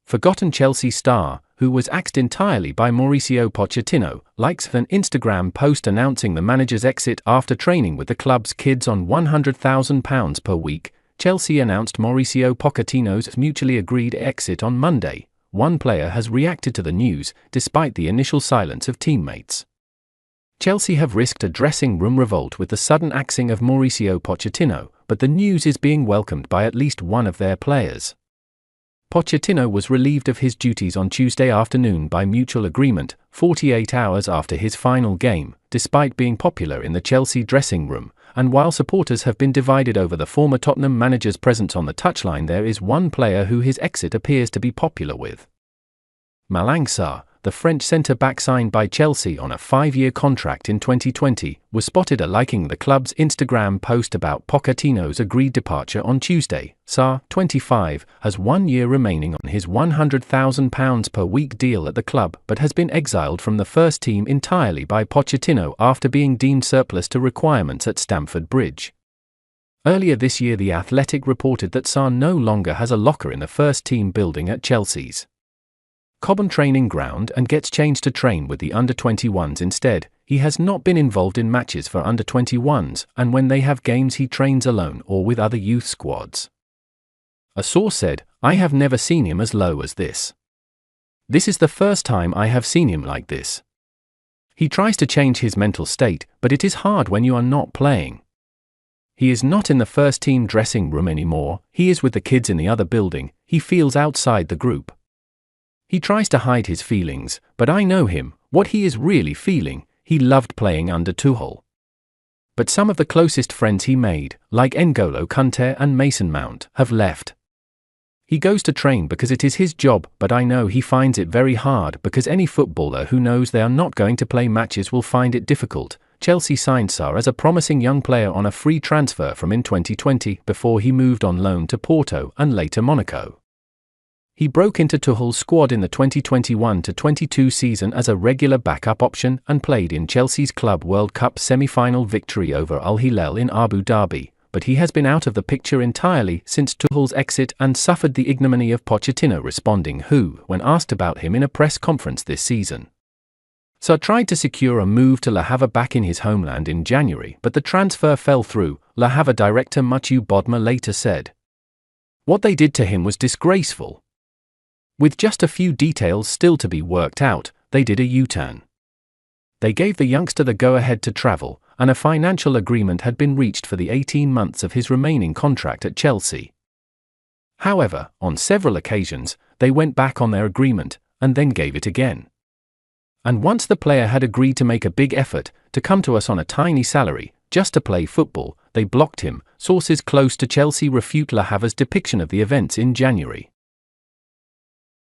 forgotten Chelsea star, who was axed entirely by Mauricio Pochettino, likes an Instagram post announcing the manager's exit after training with the club's kids on £100,000 per week. Chelsea announced Mauricio Pochettino's mutually agreed exit on Monday. One player has reacted to the news, despite the initial silence of teammates. Chelsea have risked a dressing room revolt with the sudden axing of Mauricio Pochettino, but the news is being welcomed by at least one of their players. Pochettino was relieved of his duties on Tuesday afternoon by mutual agreement, 48 hours after his final game, despite being popular in the Chelsea dressing room, and while supporters have been divided over the former Tottenham manager's presence on the touchline, there is one player who his exit appears to be popular with. Malang Sarr, the French centre-back signed by Chelsea on a 5-year contract in 2020, was spotted liking the club's Instagram post about Pochettino's agreed departure on Tuesday. Sarr, 25, has 1 year remaining on his £100,000 per week deal at the club, but has been exiled from the first team entirely by Pochettino after being deemed surplus to requirements at Stamford Bridge. Earlier this year, The Athletic reported that Sarr no longer has a locker in the first team building at Chelsea's Cobham training ground and gets changed to train with the under-21s instead. He has not been involved in matches for under-21s, and when they have games he trains alone or with other youth squads. A source said, "I have never seen him as low as this. This is the first time I have seen him like this. He tries to change his mental state, but it is hard when you are not playing. He is not in the first team dressing room anymore, he is with the kids in the other building, he feels outside the group. He tries to hide his feelings, but I know him, what he is really feeling. He loved playing under Tuchel. But some of the closest friends he made, like N'Golo Kante and Mason Mount, have left. He goes to train because it is his job, but I know he finds it very hard because any footballer who knows they are not going to play matches will find it difficult." Chelsea signed Sarr as a promising young player on a free transfer from in 2020 before he moved on loan to Porto and later Monaco. He broke into Tuchel's squad in the 2021-22 season as a regular backup option and played in Chelsea's Club World Cup semi-final victory over Al Hilal in Abu Dhabi, but he has been out of the picture entirely since Tuchel's exit and suffered the ignominy of Pochettino responding who, when asked about him in a press conference this season. Sarr tried to secure a move to Le Havre back in his homeland in January, but the transfer fell through, Le Havre director Mathieu Bodmer later said. "What they did to him was disgraceful. With just a few details still to be worked out, they did a U-turn. They gave the youngster the go-ahead to travel, and a financial agreement had been reached for the 18 months of his remaining contract at Chelsea. However, on several occasions, they went back on their agreement, and then gave it again. And once the player had agreed to make a big effort, to come to us on a tiny salary, just to play football, they blocked him." Sources close to Chelsea refute Le Havre's depiction of the events in January.